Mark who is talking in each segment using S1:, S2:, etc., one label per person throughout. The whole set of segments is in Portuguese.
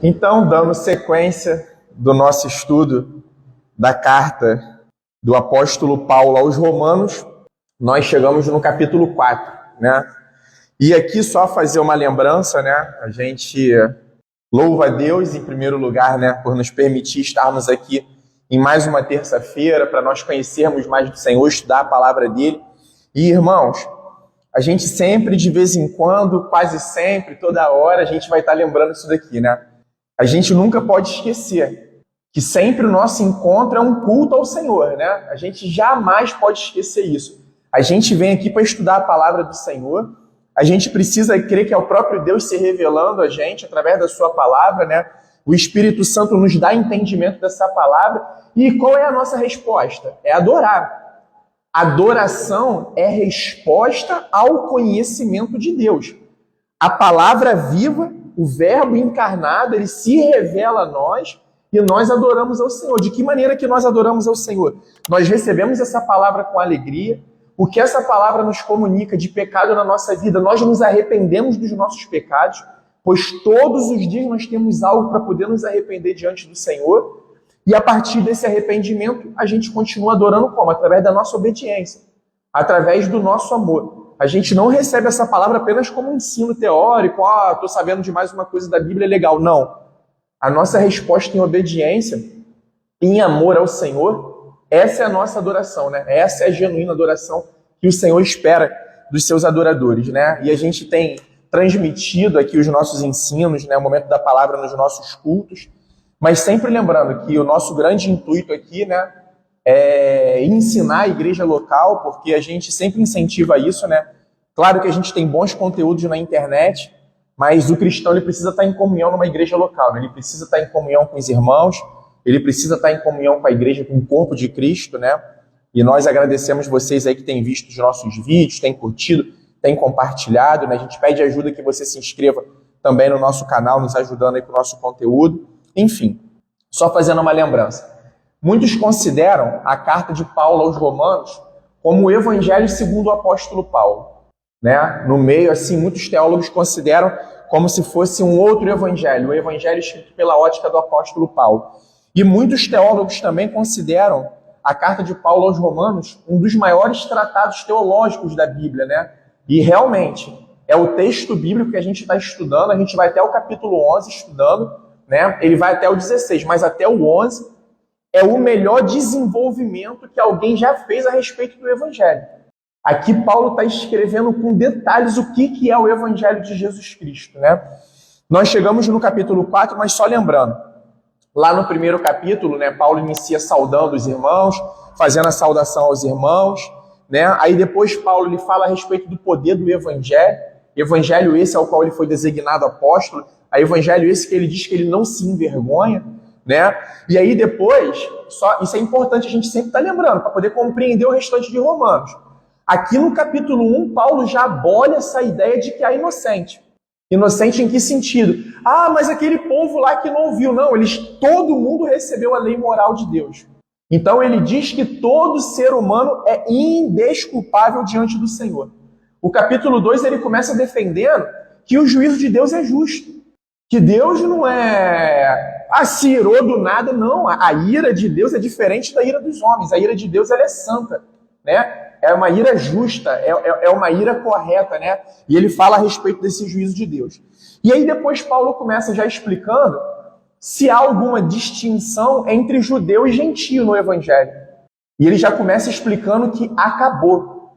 S1: Então, dando sequência do nosso estudo da carta do apóstolo Paulo aos Romanos, nós chegamos no capítulo 4, né? E aqui só fazer uma lembrança, né? A gente louva a Deus, em primeiro lugar, né, por nos permitir estarmos aqui em mais uma terça-feira, para nós conhecermos mais do Senhor, estudar a palavra dele. E, irmãos, a gente sempre, de vez em quando, quase sempre, toda hora, a gente vai estar lembrando isso daqui, né? A gente nunca pode esquecer que sempre o nosso encontro é um culto ao Senhor, né? A gente jamais pode esquecer isso. A gente vem aqui para estudar a palavra do Senhor, a gente precisa crer que é o próprio Deus se revelando a gente através da sua palavra, né? O Espírito Santo nos dá entendimento dessa palavra. E qual é a nossa resposta? É adorar. Adoração é resposta ao conhecimento de Deus. A palavra viva, o verbo encarnado, ele se revela a nós e nós adoramos ao Senhor. De que maneira que nós adoramos ao Senhor? Nós recebemos essa palavra com alegria. O que essa palavra nos comunica de pecado na nossa vida, nós nos arrependemos dos nossos pecados, pois todos os dias nós temos algo para poder nos arrepender diante do Senhor. E a partir desse arrependimento, a gente continua adorando como? Através da nossa obediência, através do nosso amor. A gente não recebe essa palavra apenas como um ensino teórico, estou sabendo de mais uma coisa da Bíblia, legal. Não. A nossa resposta em obediência, em amor ao Senhor, essa é a nossa adoração, né? Essa é a genuína adoração que o Senhor espera dos seus adoradores, né? E a gente tem transmitido aqui os nossos ensinos, né? O momento da palavra nos nossos cultos, mas sempre lembrando que o nosso grande intuito aqui, né, é ensinar a igreja local, porque a gente sempre incentiva isso, né? Claro que a gente tem bons conteúdos na internet, mas o cristão ele precisa estar em comunhão numa igreja local, né? Ele precisa estar em comunhão com os irmãos, ele precisa estar em comunhão com a igreja, com o corpo de Cristo, né? E nós agradecemos vocês aí que têm visto os nossos vídeos, têm curtido, têm compartilhado, né? A gente pede ajuda que você se inscreva também no nosso canal, nos ajudando aí com o nosso conteúdo. Enfim, só fazendo uma lembrança. Muitos consideram a carta de Paulo aos Romanos como o evangelho segundo o apóstolo Paulo, né? No meio, assim, muitos teólogos consideram como se fosse um outro evangelho, o evangelho escrito pela ótica do apóstolo Paulo. E muitos teólogos também consideram a carta de Paulo aos Romanos um dos maiores tratados teológicos da Bíblia, né? E realmente, é o texto bíblico que a gente está estudando, a gente vai até o capítulo 11 estudando, né? Ele vai até o 16, mas até o 11 é o melhor desenvolvimento que alguém já fez a respeito do Evangelho. Aqui Paulo está escrevendo com detalhes o que é o Evangelho de Jesus Cristo, né? Nós chegamos no capítulo 4, mas só lembrando, lá no primeiro capítulo, né, Paulo inicia saudando os irmãos, fazendo a saudação aos irmãos, né? Aí depois Paulo ele fala a respeito do poder do Evangelho, Evangelho esse ao qual ele foi designado apóstolo, a Evangelho esse que ele diz que ele não se envergonha, né? E aí depois, isso é importante a gente sempre estar lembrando, para poder compreender o restante de Romanos. Aqui no capítulo 1, Paulo já abole essa ideia de que há inocente. Inocente em que sentido? Ah, mas aquele povo lá que não ouviu. Não, todo mundo recebeu a lei moral de Deus. Então ele diz que todo ser humano é indesculpável diante do Senhor. O capítulo 2 ele começa defendendo que o juízo de Deus é justo. Que Deus não é... se irou do nada, não. A ira de Deus é diferente da ira dos homens. A ira de Deus ela é santa, né? É uma ira justa, é uma ira correta, né? E ele fala a respeito desse juízo de Deus. E aí depois Paulo começa já explicando se há alguma distinção entre judeu e gentio no Evangelho. E ele já começa explicando que acabou.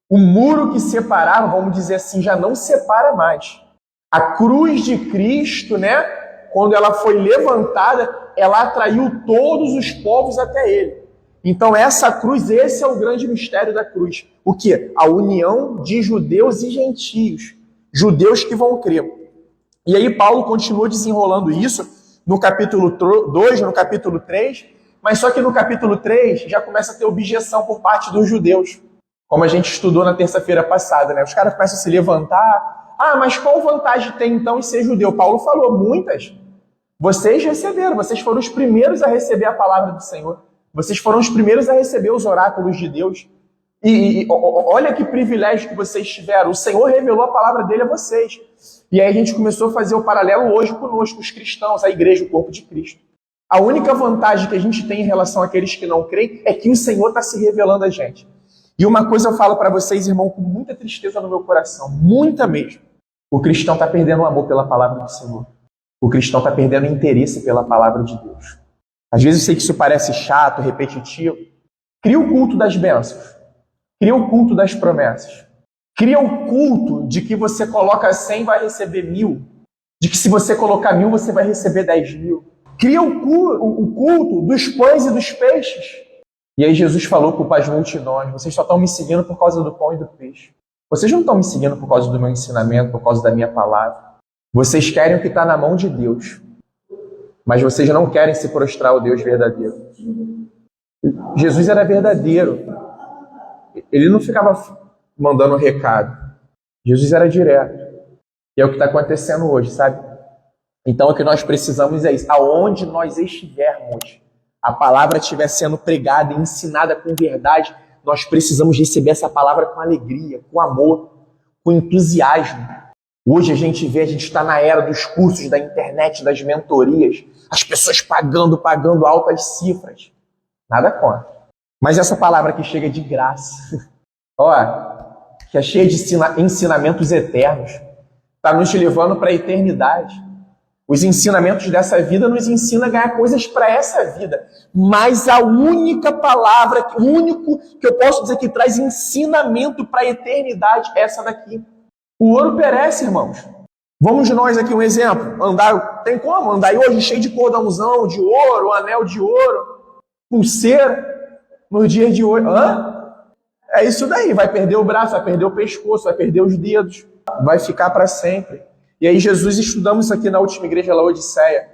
S1: O muro que separava, vamos dizer assim, já não separa mais. A cruz de Cristo, né? Quando ela foi levantada, ela atraiu todos os povos até ele. Então essa cruz, esse é o grande mistério da cruz. O quê? A união de judeus e gentios. Judeus que vão crer. E aí Paulo continua desenrolando isso no capítulo 2, no capítulo 3, mas só que no capítulo 3 já começa a ter objeção por parte dos judeus. Como a gente estudou na terça-feira passada, né? Os caras começam a se levantar. Mas qual vantagem tem então em ser judeu? Paulo falou, muitas. Vocês receberam, vocês foram os primeiros a receber a palavra do Senhor. Vocês foram os primeiros a receber os oráculos de Deus. E olha que privilégio que vocês tiveram. O Senhor revelou a palavra dele a vocês. E aí a gente começou a fazer o paralelo hoje conosco, os cristãos, a igreja, o corpo de Cristo. A única vantagem que a gente tem em relação àqueles que não creem é que o Senhor está se revelando a gente. E uma coisa eu falo para vocês, irmão, com muita tristeza no meu coração, muita mesmo. O cristão está perdendo o amor pela palavra do Senhor. O cristão está perdendo o interesse pela palavra de Deus. Às vezes eu sei que isso parece chato, repetitivo. Cria o culto das bênçãos. Cria o culto das promessas. Cria o culto de que você coloca 100 vai receber 1000. De que se você colocar 1000 você vai receber 10.000. Cria o culto dos pães e dos peixes. E aí Jesus falou para as multidões, vocês só estão me seguindo por causa do pão e do peixe. Vocês não estão me seguindo por causa do meu ensinamento, por causa da minha palavra. Vocês querem o que está na mão de Deus. Mas vocês não querem se prostrar ao Deus verdadeiro. Jesus era verdadeiro. Ele não ficava mandando recado. Jesus era direto. E é o que está acontecendo hoje, sabe? Então o que nós precisamos é isso. Aonde nós estivermos, a palavra estiver sendo pregada e ensinada com verdade, nós precisamos receber essa palavra com alegria, com amor, com entusiasmo. Hoje a gente está na era dos cursos da internet, das mentorias, as pessoas pagando altas cifras. Nada contra. Mas essa palavra que chega de graça, que é cheia de ensinamentos eternos, está nos levando para a eternidade. Os ensinamentos dessa vida nos ensinam a ganhar coisas para essa vida. Mas a única palavra, o único que eu posso dizer que traz ensinamento para a eternidade é essa daqui. O ouro perece, irmãos. Vamos nós aqui um exemplo. Tem como andar aí hoje cheio de cordãozão de ouro, anel de ouro, pulseira, nos dias de hoje. É isso daí. Vai perder o braço, vai perder o pescoço, vai perder os dedos. Vai ficar para sempre. E aí Jesus, estudamos isso aqui na última igreja Laodiceia.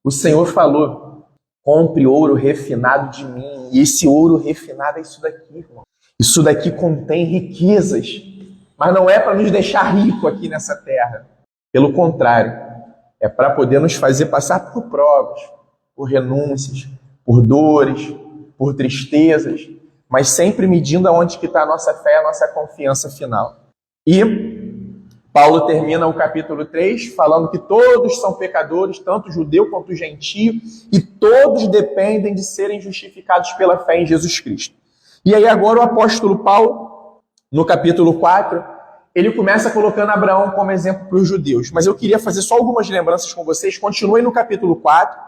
S1: O Senhor falou, compre ouro refinado de mim. E esse ouro refinado é isso daqui, irmão. Isso daqui contém riquezas. Mas não é para nos deixar rico aqui nessa terra. Pelo contrário, é para poder nos fazer passar por provas, por renúncias, por dores, por tristezas, mas sempre medindo aonde que está a nossa fé, a nossa confiança final. E Paulo termina o capítulo 3 falando que todos são pecadores, tanto judeu quanto gentio, e todos dependem de serem justificados pela fé em Jesus Cristo. E aí agora o apóstolo Paulo, no capítulo 4, ele começa colocando Abraão como exemplo para os judeus. Mas eu queria fazer só algumas lembranças com vocês. Continuem no capítulo 4,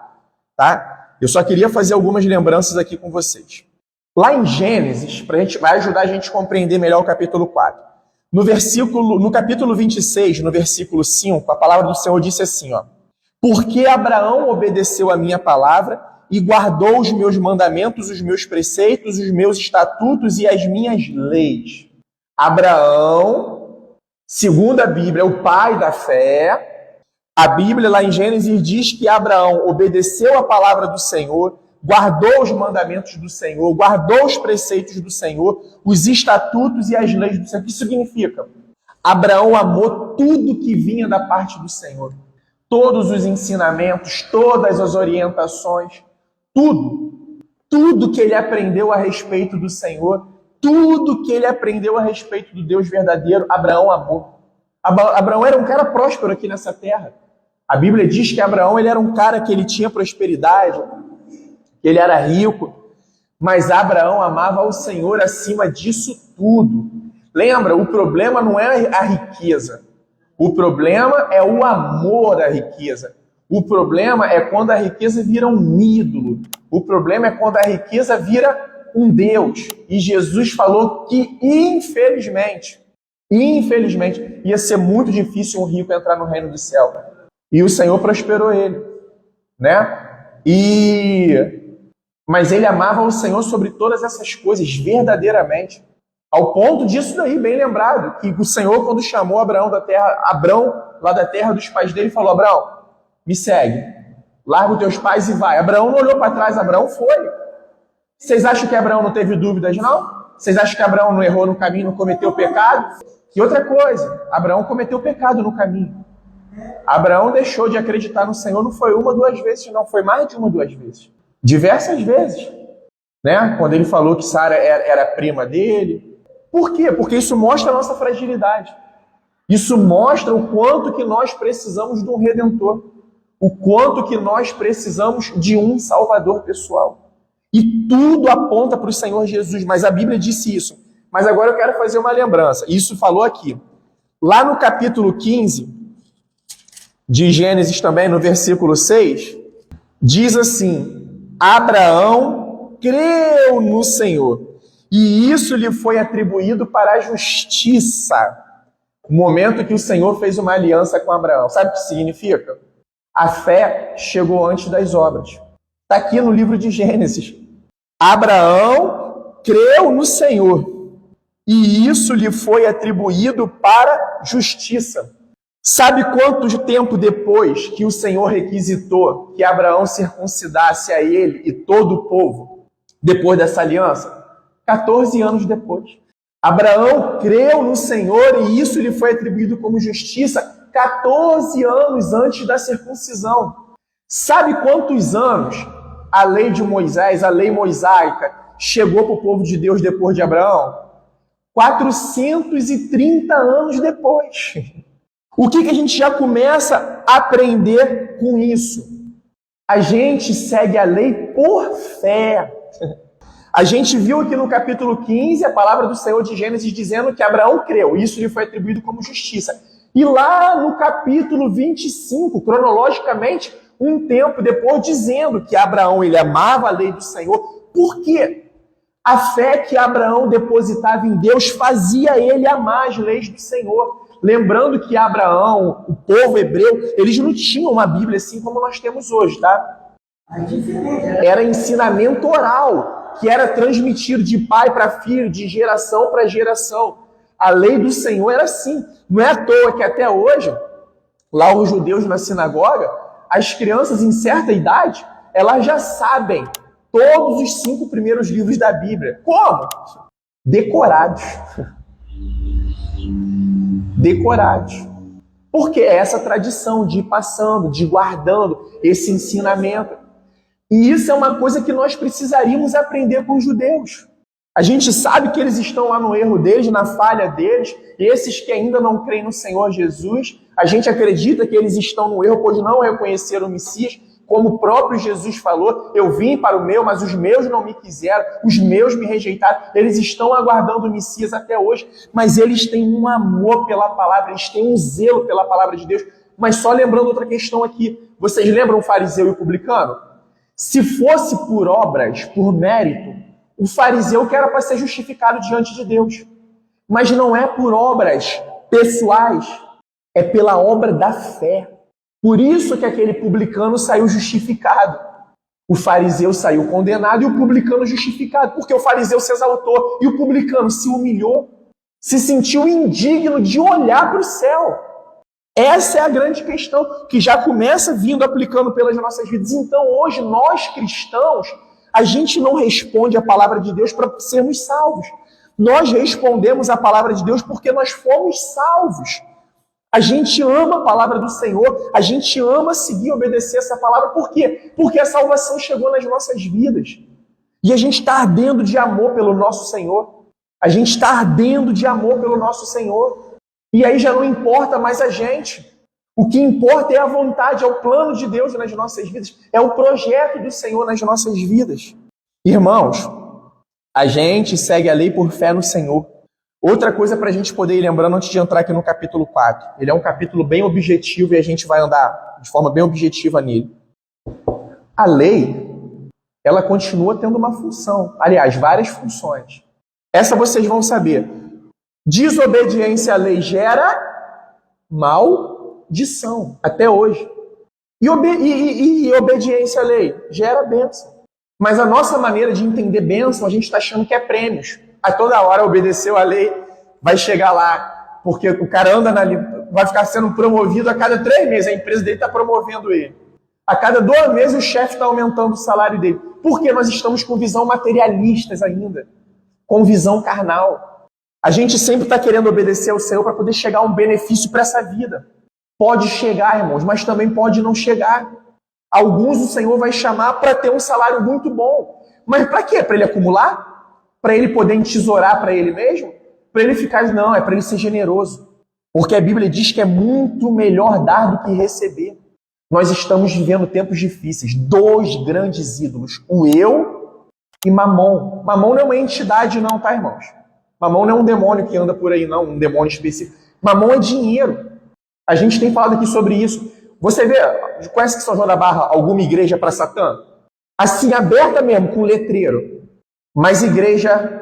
S1: tá? Eu só queria fazer algumas lembranças aqui com vocês. Lá em Gênesis, vai ajudar a gente a compreender melhor o capítulo 4. No capítulo 26, no versículo 5, a palavra do Senhor disse assim, porque Abraão obedeceu a minha palavra e guardou os meus mandamentos, os meus preceitos, os meus estatutos e as minhas leis. Abraão, segundo a Bíblia, é o pai da fé. A Bíblia lá em Gênesis diz que Abraão obedeceu a palavra do Senhor, guardou os mandamentos do Senhor, guardou os preceitos do Senhor, os estatutos e as leis do Senhor. O que significa? Abraão amou tudo que vinha da parte do Senhor. Todos os ensinamentos, todas as orientações, tudo que ele aprendeu a respeito do Senhor, tudo que ele aprendeu a respeito do Deus verdadeiro, Abraão amou. Abraão era um cara próspero aqui nessa terra. A Bíblia diz que Abraão ele era um cara que ele tinha prosperidade, que ele era rico, mas Abraão amava o Senhor acima disso tudo. Lembra, o problema não é a riqueza, o problema é o amor à riqueza. O problema é quando a riqueza vira um ídolo, o problema é quando a riqueza vira um Deus. E Jesus falou que, infelizmente, ia ser muito difícil um rico entrar no reino do céu. E o Senhor prosperou ele, né? Mas ele amava o Senhor sobre todas essas coisas, verdadeiramente. Ao ponto disso daí, bem lembrado, que o Senhor, quando chamou Abraão lá da terra dos pais dele, falou, Abraão, me segue, larga os teus pais e vai. Abraão não olhou para trás, Abraão foi. Vocês acham que Abraão não teve dúvidas, não? Vocês acham que Abraão não errou no caminho, não cometeu pecado? E outra coisa, Abraão cometeu pecado no caminho. Abraão deixou de acreditar no Senhor, não foi uma, duas vezes, não, foi mais de uma, duas vezes. Diversas vezes, né? Quando ele falou que Sara era prima dele. Por quê? Porque isso mostra a nossa fragilidade. Isso mostra o quanto que nós precisamos de um Redentor, o quanto que nós precisamos de um Salvador pessoal. E tudo aponta para o Senhor Jesus, mas a Bíblia disse isso. Mas agora eu quero fazer uma lembrança. Isso falou aqui. Lá no capítulo 15 de Gênesis também, no versículo 6, diz assim: Abraão creu no Senhor, e isso lhe foi atribuído para a justiça. O momento que o Senhor fez uma aliança com Abraão. Sabe o que significa? A fé chegou antes das obras. Está aqui no livro de Gênesis. Abraão creu no Senhor, e isso lhe foi atribuído para justiça. Sabe quanto tempo depois que o Senhor requisitou que Abraão circuncidasse a ele e todo o povo, depois dessa aliança? 14 anos depois. Abraão creu no Senhor e isso lhe foi atribuído como justiça 14 anos antes da circuncisão. Sabe quantos anos a lei de Moisés, a lei mosaica, chegou para o povo de Deus depois de Abraão? 430 anos depois. O que a gente já começa a aprender com isso? A gente segue a lei por fé. A gente viu aqui no capítulo 15 a palavra do Senhor de Gênesis dizendo que Abraão creu. Isso lhe foi atribuído como justiça. E lá no capítulo 25, cronologicamente, um tempo depois, dizendo que Abraão ele amava a lei do Senhor. Por quê? A fé que Abraão depositava em Deus fazia ele amar as leis do Senhor. Lembrando que Abraão, o povo hebreu, eles não tinham uma Bíblia assim como nós temos hoje, tá? Era ensinamento oral, que era transmitido de pai para filho, de geração para geração. A lei do Senhor era assim. Não é à toa que até hoje, lá os judeus na sinagoga, as crianças em certa idade, elas já sabem todos os 5 primeiros livros da Bíblia. Como? Decorados. Decorados. Porque é essa tradição de ir passando, de ir guardando esse ensinamento. E isso é uma coisa que nós precisaríamos aprender com os judeus. A gente sabe que eles estão lá no erro deles, na falha deles. Esses que ainda não creem no Senhor Jesus, a gente acredita que eles estão no erro, pois não reconheceram o Messias. Como o próprio Jesus falou, eu vim para o meu, mas os meus não me quiseram, os meus me rejeitaram. Eles estão aguardando o Messias até hoje, mas eles têm um amor pela palavra, eles têm um zelo pela palavra de Deus. Mas só lembrando outra questão aqui, vocês lembram o fariseu e o publicano? Se fosse por obras, por mérito, o fariseu que era para ser justificado diante de Deus. Mas não é por obras pessoais, é pela obra da fé. Por isso que aquele publicano saiu justificado. O fariseu saiu condenado e o publicano justificado. Porque o fariseu se exaltou e o publicano se humilhou, se sentiu indigno de olhar para o céu. Essa é a grande questão que já começa vindo aplicando pelas nossas vidas. Então hoje nós cristãos, a gente não responde a palavra de Deus para sermos salvos. Nós respondemos a palavra de Deus porque nós fomos salvos. A gente ama a palavra do Senhor, a gente ama seguir e obedecer essa palavra. Por quê? Porque a salvação chegou nas nossas vidas. E a gente está ardendo de amor pelo nosso Senhor. A gente está ardendo de amor pelo nosso Senhor. E aí já não importa mais a gente. O que importa é a vontade, é o plano de Deus nas nossas vidas. É o projeto do Senhor nas nossas vidas. Irmãos, a gente segue a lei por fé no Senhor. Outra coisa para a gente poder ir lembrando antes de entrar aqui no capítulo 4. Ele é um capítulo bem objetivo e a gente vai andar de forma bem objetiva nele. A lei, ela continua tendo uma função. Aliás, várias funções. Essa vocês vão saber. Desobediência à lei gera maldição, até hoje. E obediência à lei gera bênção. Mas a nossa maneira de entender bênção, a gente está achando que é prêmios. A toda hora obedeceu a lei, vai chegar lá, porque o cara anda vai ficar sendo promovido a cada 3 meses, a empresa dele está promovendo ele. A cada 2 meses o chefe está aumentando o salário dele. Porque nós estamos com visão materialistas ainda, com visão carnal. A gente sempre está querendo obedecer ao Senhor para poder chegar a um benefício para essa vida. Pode chegar, irmãos, mas também pode não chegar. Alguns o Senhor vai chamar para ter um salário muito bom. Mas para quê? Para ele acumular? Para ele poder entesourar para ele mesmo? Para ele ficar, não, é para ele ser generoso. Porque a Bíblia diz que é muito melhor dar do que receber. Nós estamos vivendo tempos difíceis. 2 grandes ídolos, o eu e Mamon. Mamon não é uma entidade não, tá, irmãos? Mamon não é um demônio que anda por aí, não, um demônio específico. Mamon é dinheiro. A gente tem falado aqui sobre isso. Você vê, conhece que São João da Barra, alguma igreja para Satã? Assim, aberta mesmo, com letreiro. Mas igreja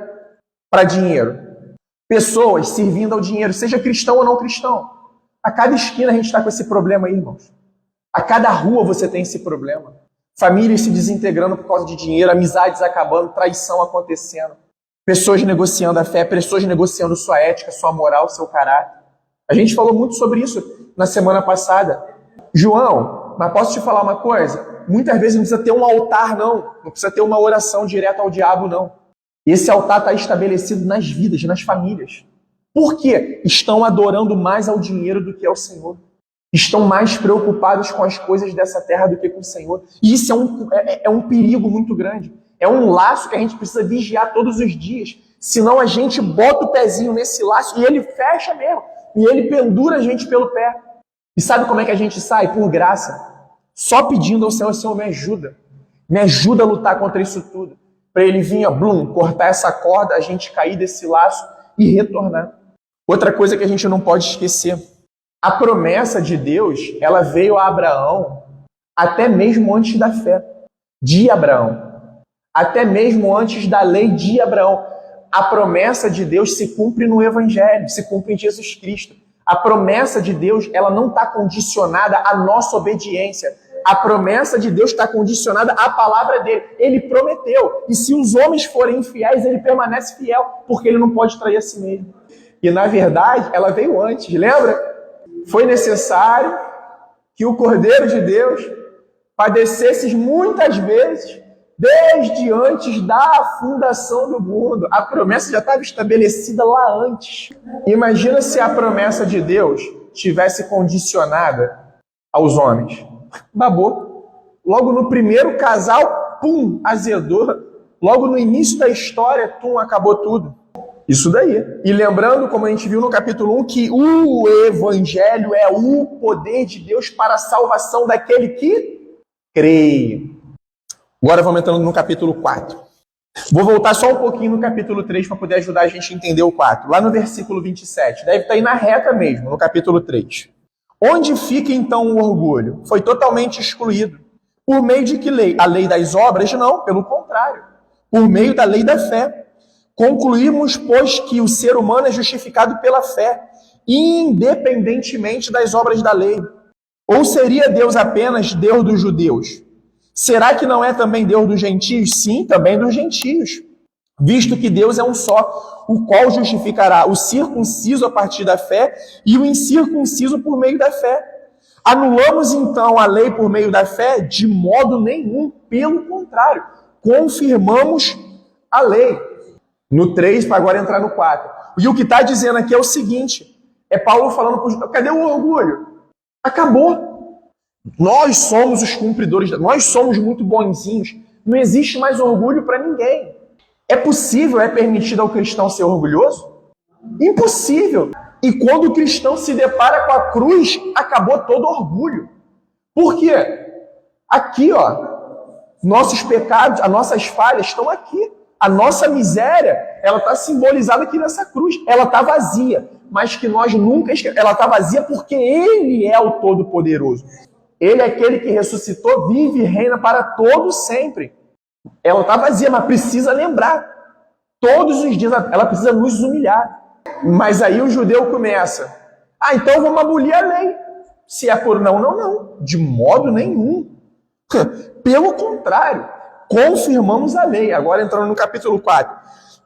S1: para dinheiro. Pessoas servindo ao dinheiro, seja cristão ou não cristão. A cada esquina a gente está com esse problema aí, irmãos. A cada rua você tem esse problema. Famílias se desintegrando por causa de dinheiro, amizades acabando, traição acontecendo. Pessoas negociando a fé, pessoas negociando sua ética, sua moral, seu caráter. A gente falou muito sobre isso na semana passada. João, mas posso te falar uma coisa? Muitas vezes não precisa ter um altar, não. Não precisa ter uma oração direta ao diabo, não. Esse altar está estabelecido nas vidas, nas famílias. Por quê? Estão adorando mais ao dinheiro do que ao Senhor. Estão mais preocupados com as coisas dessa terra do que com o Senhor. E isso é um perigo muito grande. É um laço que a gente precisa vigiar todos os dias. Senão a gente bota o pezinho nesse laço e ele fecha mesmo. E ele pendura a gente pelo pé. E sabe como é que a gente sai? Por graça. Só pedindo ao Senhor, Senhor, me ajuda. Me ajuda a lutar contra isso tudo. Para ele vir, cortar essa corda, a gente cair desse laço e retornar. Outra coisa que a gente não pode esquecer. A promessa de Deus, ela veio a Abraão até mesmo antes da fé de Abraão. Até mesmo antes da lei de Abraão. A promessa de Deus se cumpre no Evangelho, se cumpre em Jesus Cristo. A promessa de Deus, ela não está condicionada à nossa obediência. A promessa de Deus está condicionada à palavra dele. Ele prometeu. E se os homens forem infiéis, ele permanece fiel, porque ele não pode trair a si mesmo. E, na verdade, ela veio antes, lembra? Foi necessário que o Cordeiro de Deus padecesse muitas vezes, desde antes da fundação do mundo. A promessa já estava estabelecida lá antes. Imagina se a promessa de Deus tivesse condicionada aos homens. Babou. Logo no primeiro casal, pum, azedou. Logo no início da história, acabou tudo. Isso daí. E lembrando, como a gente viu no capítulo 1, que o Evangelho é o poder de Deus para a salvação daquele que crê. Agora vamos entrando no capítulo 4. Vou voltar só um pouquinho no capítulo 3 para poder ajudar a gente a entender o 4. Lá no versículo 27. Deve estar aí na reta mesmo, no capítulo 3. Onde fica então o orgulho? Foi totalmente excluído. Por meio de que lei? A lei das obras? Não, pelo contrário. Por meio da lei da fé. Concluímos, pois, que o ser humano é justificado pela fé, independentemente das obras da lei. Ou seria Deus apenas Deus dos judeus? Será que não é também Deus dos gentios? Sim, também dos gentios. Visto que Deus é um só, o qual justificará o circunciso a partir da fé e o incircunciso por meio da fé. Anulamos então a lei por meio da fé? De modo nenhum, pelo contrário, confirmamos a lei. No 3, para agora entrar no 4. E o que está dizendo aqui é o seguinte, é Paulo falando para os... Cadê o orgulho? Acabou. Nós somos os cumpridores, nós somos muito bonzinhos. Não existe mais orgulho para ninguém. É possível, é permitido ao cristão ser orgulhoso? Impossível. E quando o cristão se depara com a cruz, acabou todo orgulho. Por quê? Aqui, nossos pecados, as nossas falhas estão aqui. A nossa miséria, ela está simbolizada aqui nessa cruz. Ela está vazia, mas que nós nunca... Ela está vazia porque Ele é o Todo-Poderoso. Ele é aquele que ressuscitou, vive e reina para todos sempre. Ela está vazia, mas precisa lembrar. Todos os dias ela precisa nos humilhar. Mas aí o judeu começa. Então vamos abolir a lei. Se é por não. De modo nenhum. Pelo contrário, confirmamos a lei. Agora entrando no capítulo 4.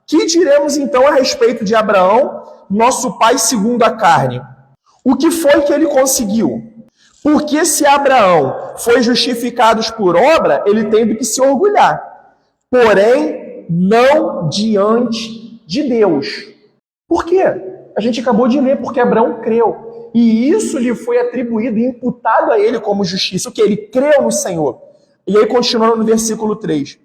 S1: Que diremos então a respeito de Abraão, nosso pai segundo a carne? O que foi que ele conseguiu? Porque se Abraão foi justificado por obra, ele tem do que se orgulhar. Porém, não diante de Deus. Por quê? A gente acabou de ler, porque Abraão creu. E isso lhe foi atribuído e imputado a ele como justiça. O que? Ele creu no Senhor. E aí, continuando no versículo 3.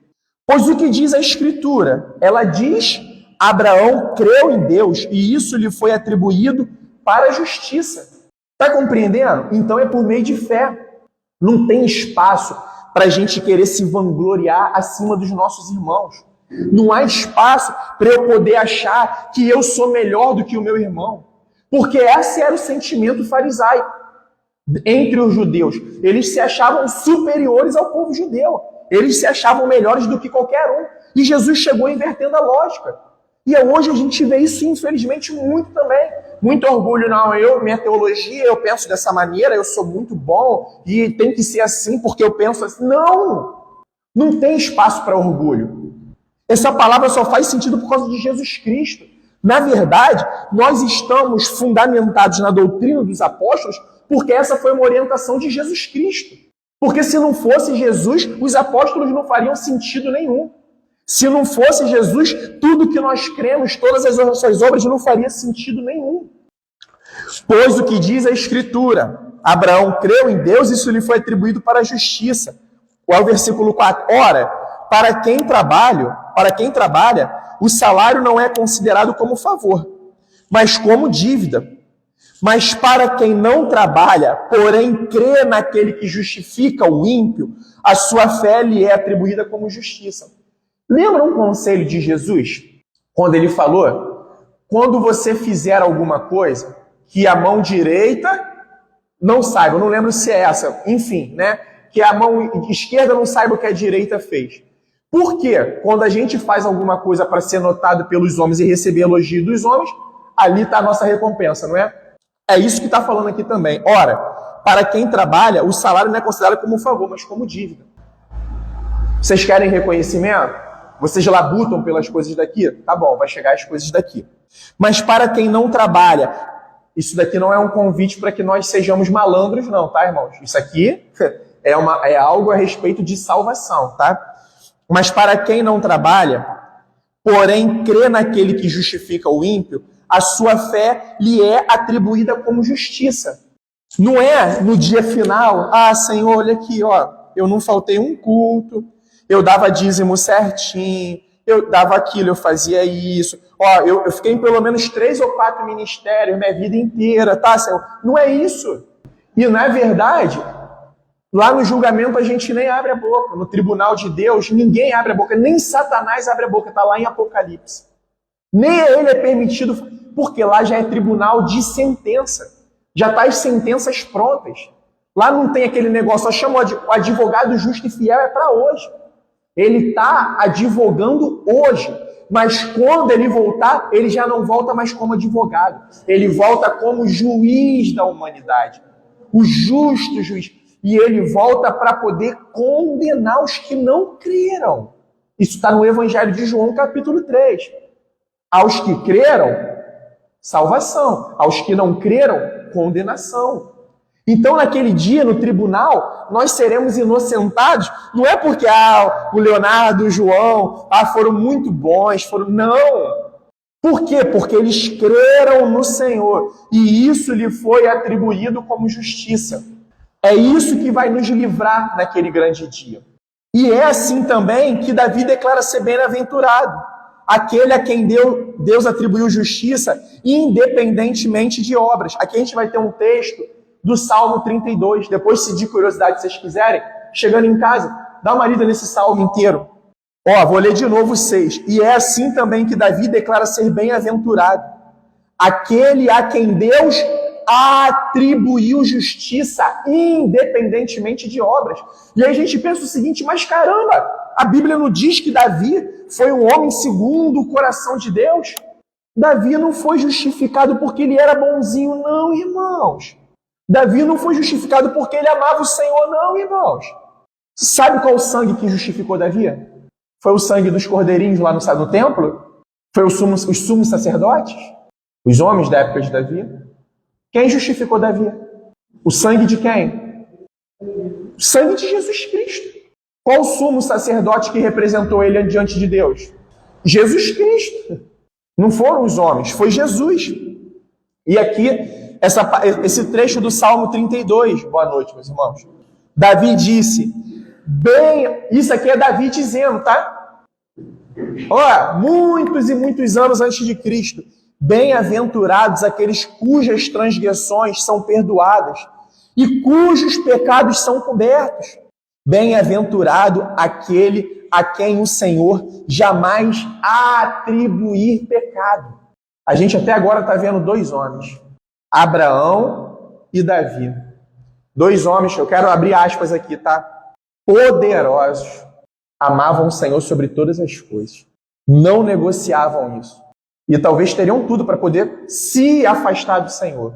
S1: Pois o que diz a Escritura? Ela diz, Abraão creu em Deus, e isso lhe foi atribuído para a justiça. Está compreendendo? Então é por meio de fé. Não tem espaço para a gente querer se vangloriar acima dos nossos irmãos. Não há espaço para eu poder achar que eu sou melhor do que o meu irmão. Porque esse era o sentimento farisaico entre os judeus. Eles se achavam superiores ao povo judeu. Eles se achavam melhores do que qualquer um. E Jesus chegou invertendo a lógica. E hoje a gente vê isso, infelizmente, muito também. Muito orgulho, não, minha teologia, eu penso dessa maneira, eu sou muito bom e tem que ser assim porque eu penso assim. Não! Não tem espaço para orgulho. Essa palavra só faz sentido por causa de Jesus Cristo. Na verdade, nós estamos fundamentados na doutrina dos apóstolos porque essa foi uma orientação de Jesus Cristo. Porque se não fosse Jesus, os apóstolos não fariam sentido nenhum. Se não fosse Jesus, tudo que nós cremos, todas as nossas obras não faria sentido nenhum. Pois o que diz a Escritura, Abraão creu em Deus e isso lhe foi atribuído para a justiça. É o versículo 4. Ora, para quem trabalha, o salário não é considerado como favor, mas como dívida. Mas para quem não trabalha, porém crê naquele que justifica o ímpio, a sua fé lhe é atribuída como justiça. Lembra um conselho de Jesus? Quando ele falou, quando você fizer alguma coisa, que a mão direita não saiba, eu não lembro se é essa, enfim, né? Que a mão esquerda não saiba o que a direita fez. Por quê? Quando a gente faz alguma coisa para ser notado pelos homens e receber elogio dos homens, ali está a nossa recompensa, não é? É isso que está falando aqui também. Ora, para quem trabalha, o salário não é considerado como favor, mas como dívida. Vocês querem reconhecimento? Vocês labutam pelas coisas daqui? Tá bom, vai chegar as coisas daqui. Mas para quem não trabalha, isso daqui não é um convite para que nós sejamos malandros, não, tá, irmãos? Isso aqui é algo a respeito de salvação, tá? Mas para quem não trabalha, porém crê naquele que justifica o ímpio, a sua fé lhe é atribuída como justiça. Não é no dia final, Senhor, olha aqui, ó, eu não faltei um culto, eu dava dízimo certinho, eu dava aquilo, eu fazia isso, ó, eu fiquei em pelo menos 3 ou 4 ministérios minha vida inteira, tá, Senhor? Não é isso. E na verdade, lá no julgamento a gente nem abre a boca, no tribunal de Deus ninguém abre a boca, nem Satanás abre a boca, está lá em Apocalipse. Nem ele é permitido, porque lá já é tribunal de sentença, já está as sentenças prontas. Lá não tem aquele negócio, só chama o advogado justo e fiel, é para hoje. Ele está advogando hoje, mas quando ele voltar, ele já não volta mais como advogado, ele volta como juiz da humanidade, o justo juiz. E ele volta para poder condenar os que não creram. Isso está no Evangelho de João, capítulo 3. Aos que creram, salvação. Aos que não creram, condenação. Então, naquele dia, no tribunal, nós seremos inocentados. Não é porque o Leonardo, o João, foram muito bons, não. Por quê? Porque eles creram no Senhor. E isso lhe foi atribuído como justiça. É isso que vai nos livrar naquele grande dia. E é assim também que Davi declara ser bem-aventurado, aquele a quem Deus atribuiu justiça, independentemente de obras. Aqui a gente vai ter um texto do Salmo 32. Depois, se de curiosidade vocês quiserem, chegando em casa, dá uma lida nesse salmo inteiro. Vou ler de novo o 6. E é assim também que Davi declara ser bem-aventurado, aquele a quem Deus atribuiu justiça independentemente de obras. E aí a gente pensa o seguinte, mas caramba, a Bíblia não diz que Davi foi um homem segundo o coração de Deus? Davi não foi justificado porque ele era bonzinho, não, irmãos. Davi não foi justificado porque ele amava o Senhor, não, irmãos. Sabe qual o sangue que justificou Davi? Foi o sangue dos cordeirinhos lá no templo? Foi os sumos sacerdotes? Os homens da época de Davi? Quem justificou Davi? O sangue de quem? O sangue de Jesus Cristo. Qual o sumo sacerdote que representou ele diante de Deus? Jesus Cristo. Não foram os homens, foi Jesus. E aqui, esse trecho do Salmo 32. Boa noite, meus irmãos. Davi disse, isso aqui é Davi dizendo, tá? Muitos e muitos anos antes de Cristo. Bem-aventurados aqueles cujas transgressões são perdoadas e cujos pecados são cobertos. Bem-aventurado aquele a quem o Senhor jamais atribuir pecado. A gente até agora está vendo dois homens, Abraão e Davi. Dois homens, eu quero abrir aspas aqui, tá? Poderosos, amavam o Senhor sobre todas as coisas. Não negociavam isso. E talvez teriam tudo para poder se afastar do Senhor.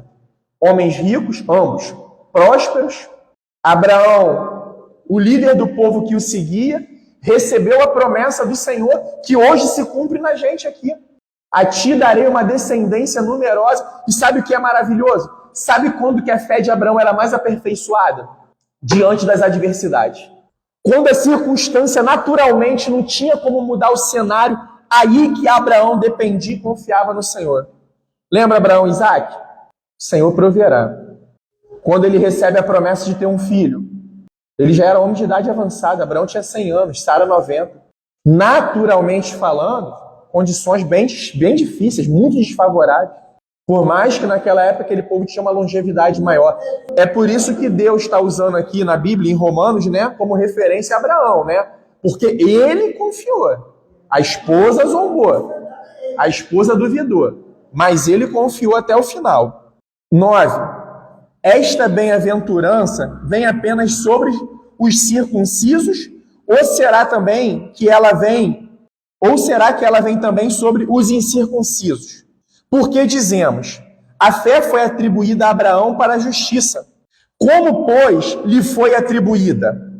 S1: Homens ricos, ambos, prósperos. Abraão, o líder do povo que o seguia, recebeu a promessa do Senhor que hoje se cumpre na gente aqui. A ti darei uma descendência numerosa. E sabe o que é maravilhoso? Sabe quando que a fé de Abraão era mais aperfeiçoada? Diante das adversidades. Quando a circunstância naturalmente não tinha como mudar o cenário, aí que Abraão dependia e confiava no Senhor. Lembra Abraão e Isaac? O Senhor proverá. Quando ele recebe a promessa de ter um filho, ele já era homem de idade avançada. Abraão tinha 100 anos, Sara 90. Naturalmente falando, condições bem difíceis, muito desfavoráveis. Por mais que naquela época aquele povo tinha uma longevidade maior. É por isso que Deus está usando aqui na Bíblia, em Romanos, né, como referência a Abraão, né? Porque ele confiou. A esposa zombou. A esposa duvidou. Mas ele confiou até o final. 9. Esta bem-aventurança vem apenas sobre os circuncisos? Ou será que ela vem também sobre os incircuncisos? Porque dizemos, a fé foi atribuída a Abraão para a justiça. Como, pois, lhe foi atribuída?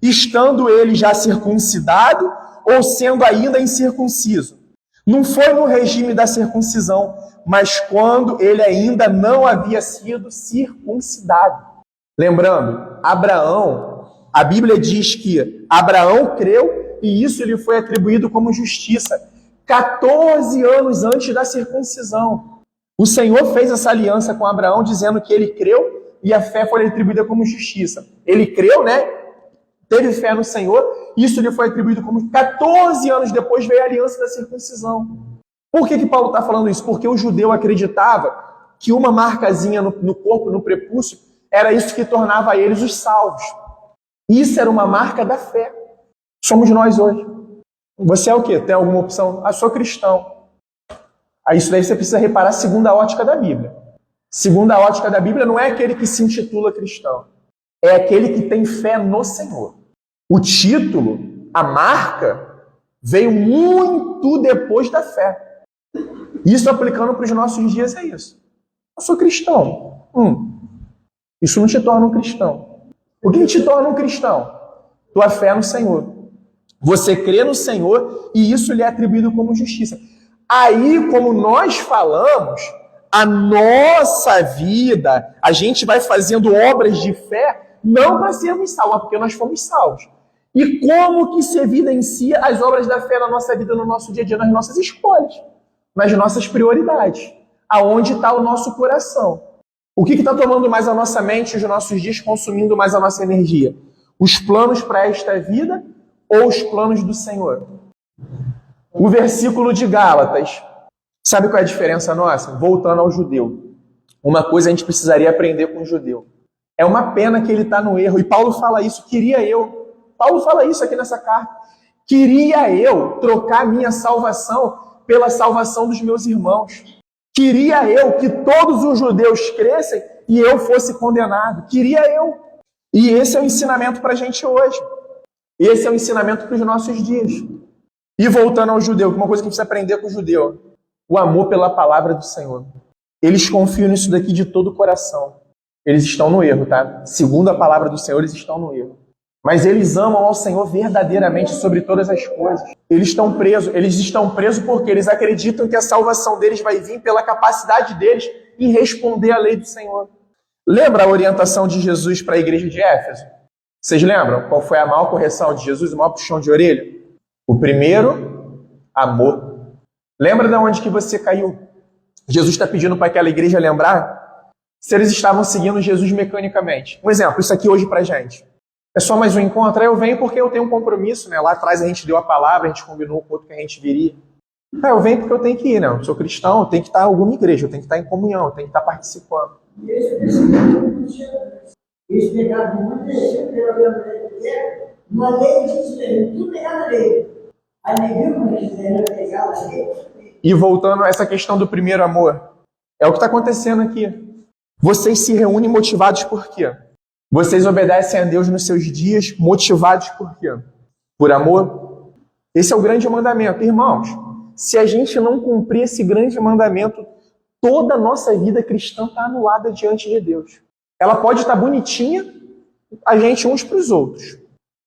S1: Estando ele já circuncidado ou sendo ainda incircunciso? Não foi no regime da circuncisão, mas quando ele ainda não havia sido circuncidado. Lembrando, Abraão, a Bíblia diz que Abraão creu e isso lhe foi atribuído como justiça. 14 anos antes da circuncisão. O Senhor fez essa aliança com Abraão dizendo que ele creu e a fé foi atribuída como justiça. Ele creu, né? Teve fé no Senhor, isso lhe foi atribuído como 14 anos depois veio a aliança da circuncisão. Por que Paulo está falando isso? Porque o judeu acreditava que uma marcazinha no corpo, no prepúcio, era isso que tornava eles os salvos. Isso era uma marca da fé. Somos nós hoje. Você é o quê? Tem alguma opção? Sou cristão. Isso daí você precisa reparar segundo a ótica da Bíblia. Segundo a ótica da Bíblia, não é aquele que se intitula cristão. É aquele que tem fé no Senhor. O título, a marca, veio muito depois da fé. Isso aplicando para os nossos dias é isso. Eu sou cristão. Isso não te torna um cristão. O que te torna um cristão? Tua fé no Senhor. Você crê no Senhor e isso lhe é atribuído como justiça. Aí, como nós falamos, a nossa vida, a gente vai fazendo obras de fé, não para sermos salvos, porque nós fomos salvos. E como que se evidencia as obras da fé na nossa vida, no nosso dia a dia, nas nossas escolhas, nas nossas prioridades, aonde está o nosso coração. O que está tomando mais a nossa mente, os nossos dias, consumindo mais a nossa energia? Os planos para esta vida ou os planos do Senhor? O versículo de Gálatas, sabe qual é a diferença nossa? Voltando ao judeu. Uma coisa a gente precisaria aprender com o judeu. É uma pena que ele está no erro. E Paulo fala isso, Paulo fala isso aqui nessa carta. Queria eu trocar minha salvação pela salvação dos meus irmãos. Queria eu que todos os judeus crescem e eu fosse condenado. Queria eu. E esse é o ensinamento para a gente hoje. Esse é o ensinamento para os nossos dias. E voltando ao judeu, uma coisa que a gente precisa aprender com o judeu: o amor pela palavra do Senhor. Eles confiam nisso daqui de todo o coração. Eles estão no erro, tá? Segundo a palavra do Senhor, eles estão no erro. Mas eles amam ao Senhor verdadeiramente sobre todas as coisas. Eles estão presos porque eles acreditam que a salvação deles vai vir pela capacidade deles em responder à lei do Senhor. Lembra a orientação de Jesus para a igreja de Éfeso? Vocês lembram qual foi a maior correção de Jesus, o maior puxão de orelha? O primeiro, amor. Lembra de onde que você caiu? Jesus está pedindo para aquela igreja lembrar se eles estavam seguindo Jesus mecanicamente. Um exemplo, isso aqui hoje para gente. É só mais um encontro? Aí eu venho porque eu tenho um compromisso, né? Lá atrás a gente deu a palavra, a gente combinou com o outro que a gente viria. Eu venho porque eu tenho que ir, né? Eu sou cristão, eu tenho que estar em alguma igreja, eu tenho que estar em comunhão, eu tenho que estar participando.
S2: Eles pegaram muita gente pela lei, uma lei de tudo pegado na lei. Aí ninguém como quiser pegar a lei.
S1: E voltando a essa questão do primeiro amor, é o que está acontecendo aqui. Vocês se reúnem motivados por quê? Vocês obedecem a Deus nos seus dias, motivados por quê? Por amor? Esse é o grande mandamento. Irmãos, se a gente não cumprir esse grande mandamento, toda a nossa vida cristã está anulada diante de Deus. Ela pode estar bonitinha, a gente uns para os outros,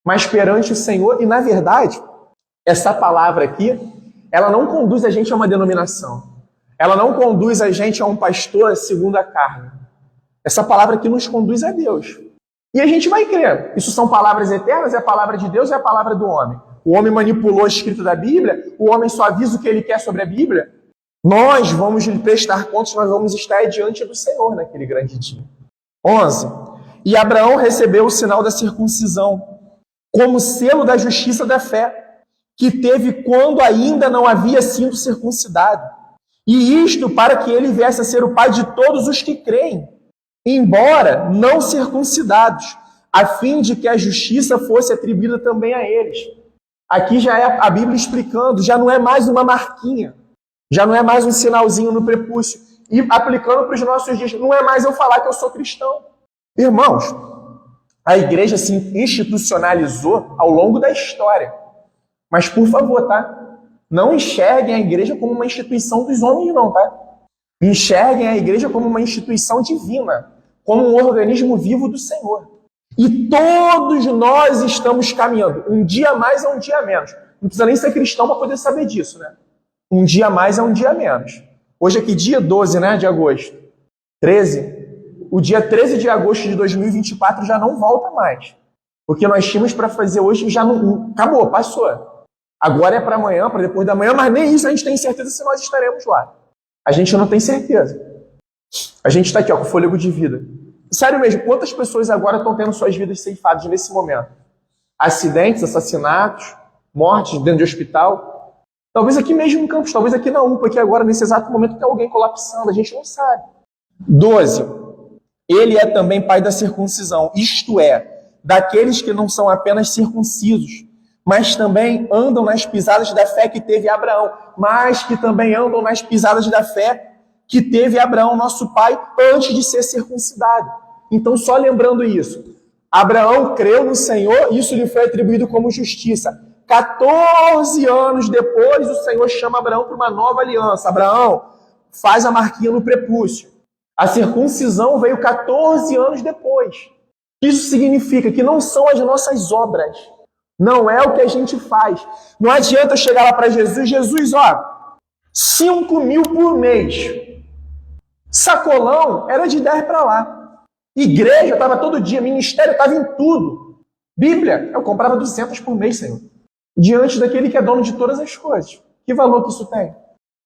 S1: mas perante o Senhor, e na verdade, essa palavra aqui, ela não conduz a gente a uma denominação. Ela não conduz a gente a um pastor segundo a carne. Essa palavra aqui nos conduz a Deus. E a gente vai crer. Isso são palavras eternas, é a palavra de Deus, é a palavra do homem. O homem manipulou a escrita da Bíblia, o homem só avisa o que ele quer sobre a Bíblia. Nós vamos lhe prestar contas, nós vamos estar diante do Senhor naquele grande dia. 11. E Abraão recebeu o sinal da circuncisão, como selo da justiça da fé, que teve quando ainda não havia sido circuncidado. E isto para que ele viesse a ser o pai de todos os que creem, embora não circuncidados, a fim de que a justiça fosse atribuída também a eles. Aqui já é a Bíblia explicando, já não é mais uma marquinha, já não é mais um sinalzinho no prepúcio. E aplicando para os nossos dias, não é mais eu falar que eu sou cristão. Irmãos, a igreja se institucionalizou ao longo da história. Mas, por favor, tá? Não enxerguem a igreja como uma instituição dos homens, não, tá? Enxerguem a igreja como uma instituição divina, como um organismo vivo do Senhor. E todos nós estamos caminhando. Um dia a mais é um dia a menos. Não precisa nem ser cristão para poder saber disso, né? Um dia a mais é um dia a menos. Hoje é que dia 12, né, de agosto? 13? O dia 13 de agosto de 2024 já não volta mais. O que nós tínhamos para fazer hoje já não... Acabou, passou. Agora é para amanhã, para depois da manhã, mas nem isso a gente tem certeza se nós estaremos lá. A gente não tem certeza. A gente está aqui, ó, com fôlego de vida. Sério mesmo, quantas pessoas agora estão tendo suas vidas ceifadas nesse momento? Acidentes, assassinatos, mortes dentro de hospital. Talvez aqui mesmo no campus, talvez aqui na UPA, aqui agora, nesse exato momento, tem alguém colapsando, a gente não sabe. 12. Ele é também pai da circuncisão, isto é, daqueles que não são apenas circuncisos, mas também andam nas pisadas da fé que teve Abraão, mas que também andam nas pisadas da fé que teve Abraão, nosso pai, antes de ser circuncidado. Então, só lembrando isso, Abraão creu no Senhor, isso lhe foi atribuído como justiça. 14 anos depois, o Senhor chama Abraão para uma nova aliança. Abraão, faz a marquinha no prepúcio. A circuncisão veio 14 anos depois. Isso significa que não são as nossas obras. Não é o que a gente faz. Não adianta eu chegar lá para Jesus, Jesus, ó, 5 mil por mês. Sacolão era de 10 para lá. Igreja estava todo dia, ministério estava em tudo. Bíblia, eu comprava 200 por mês, Senhor. Diante daquele que é dono de todas as coisas. Que valor que isso tem?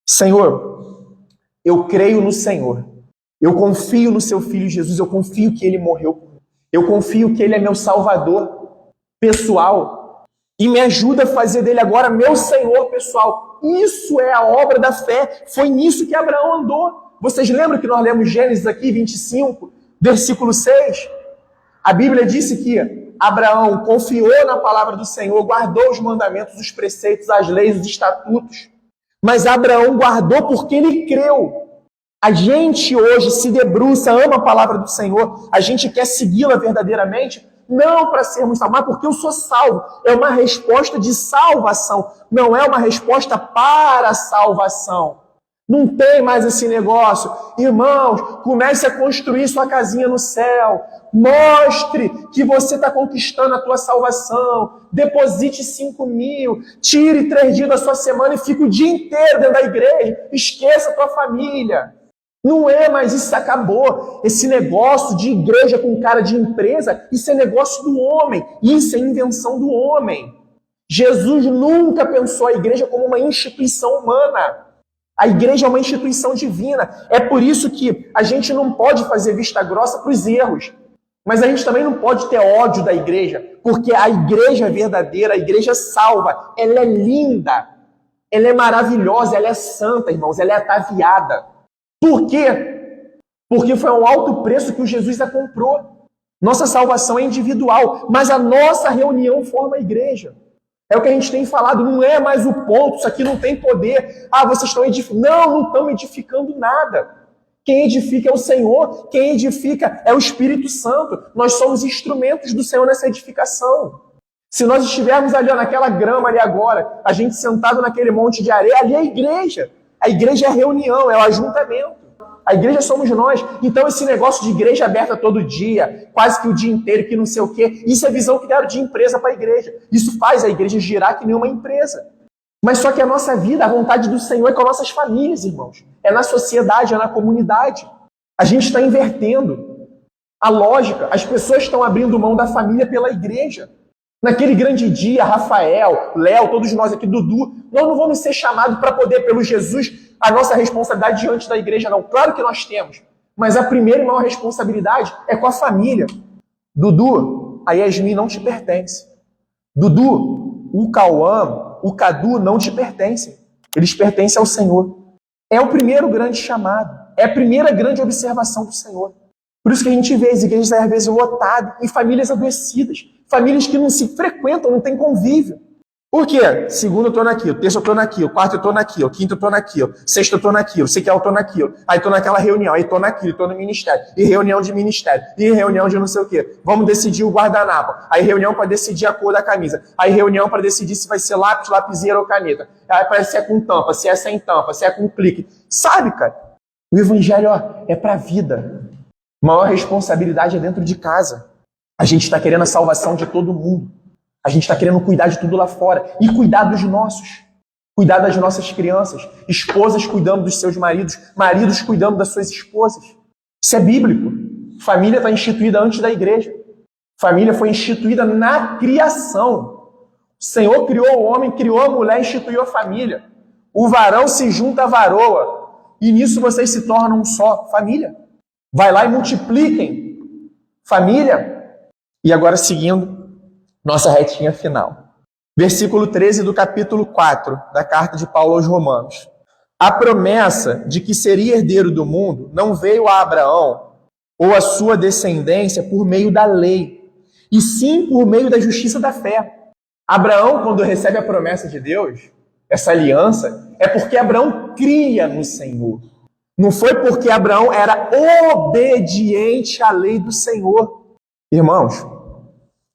S1: Senhor, eu creio no Senhor. Eu confio no seu Filho Jesus, eu confio que ele morreu por mim. Eu confio que ele é meu Salvador pessoal. E me ajuda a fazer dele agora meu Senhor pessoal. Isso é a obra da fé. Foi nisso que Abraão andou. Vocês lembram que nós lemos Gênesis aqui, 25, versículo 6? A Bíblia disse que Abraão confiou na palavra do Senhor, guardou os mandamentos, os preceitos, as leis, os estatutos. Mas Abraão guardou porque ele creu. A gente hoje se debruça, ama a palavra do Senhor, a gente quer segui-la verdadeiramente, não para sermos salvos, mas porque eu sou salvo. É uma resposta de salvação, não é uma resposta para a salvação. Não tem mais esse negócio. Irmãos, comece a construir sua casinha no céu. Mostre que você está conquistando a tua salvação. Deposite 5 mil. Tire 3 dias da sua semana e fique o dia inteiro dentro da igreja. Esqueça a tua família. Não é mais isso, acabou. Esse negócio de igreja com cara de empresa, isso é negócio do homem. Isso é invenção do homem. Jesus nunca pensou a igreja como uma instituição humana. A igreja é uma instituição divina. É por isso que a gente não pode fazer vista grossa para os erros. Mas a gente também não pode ter ódio da igreja. Porque a igreja verdadeira, a igreja salva, ela é linda. ela é maravilhosa, ela é santa, irmãos, ela é ataviada. Por quê? Porque foi um alto preço que o Jesus a comprou. Nossa salvação é individual, mas a nossa reunião forma a igreja. É o que a gente tem falado, não é mais o ponto, isso aqui não tem poder. Ah, vocês estão edificando. Não estão edificando nada. Quem edifica é o Senhor, quem edifica é o Espírito Santo. Nós somos instrumentos do Senhor nessa edificação. Se nós estivermos ali, ó, naquela grama ali agora, a gente sentado naquele monte de areia, ali é a igreja. A igreja é a reunião, é o ajuntamento. A igreja somos nós. Então esse negócio de igreja aberta todo dia, quase que o dia inteiro, que não sei o quê, isso é visão que deram de empresa para a igreja. Isso faz a igreja girar que nem uma empresa. Mas só que a nossa vida, a vontade do Senhor é com as nossas famílias, irmãos. É na sociedade, é na comunidade. A gente está invertendo a lógica. As pessoas estão abrindo mão da família pela igreja. Naquele grande dia, Rafael, Léo, todos nós aqui, Dudu, nós não vamos ser chamados para poder, pelo Jesus, a nossa responsabilidade diante da igreja, não. Claro que nós temos. Mas a primeira e maior responsabilidade é com a família. Dudu, a Yasmin não te pertence. Dudu, o Cauã, o Cadu não te pertencem. Eles pertencem ao Senhor. É o primeiro grande chamado. É a primeira grande observação do Senhor. Por isso que a gente vê as igrejas, às vezes, lotadas, e famílias adoecidas. Famílias que não se frequentam, não têm convívio. Por quê? Segundo eu estou naquilo, terça eu estou naquilo, quarto eu estou naquilo, quinto eu estou naquilo, sexta eu estou naquilo, sequer eu estou naquilo. Aí estou naquela reunião, aí estou naquilo, estou no ministério. E reunião de ministério, e reunião de não sei o quê. Vamos decidir o guardanapo. Aí reunião para decidir a cor da camisa. Aí reunião para decidir se vai ser lápis, lapiseira ou caneta. Aí para se é com tampa, se é sem tampa, se é com clique. Sabe, cara? O evangelho, ó, é para a vida. A maior responsabilidade é dentro de casa. A gente está querendo a salvação de todo mundo. A gente está querendo cuidar de tudo lá fora. E cuidar dos nossos. Cuidar das nossas crianças. Esposas cuidando dos seus maridos. Maridos cuidando das suas esposas. Isso é bíblico. Família está instituída antes da igreja. Família foi instituída na criação. O Senhor criou o homem, criou a mulher, instituiu a família. O varão se junta à varoa. E nisso vocês se tornam um só. Família. Vai lá e multipliquem. Família. E agora seguindo nossa retinha final. Versículo 13 do capítulo 4 da carta de Paulo aos Romanos. A promessa de que seria herdeiro do mundo não veio a Abraão ou a sua descendência por meio da lei, e sim por meio da justiça da fé. Abraão, quando recebe a promessa de Deus, essa aliança, é porque Abraão cria no Senhor. Não foi porque Abraão era obediente à lei do Senhor. Irmãos,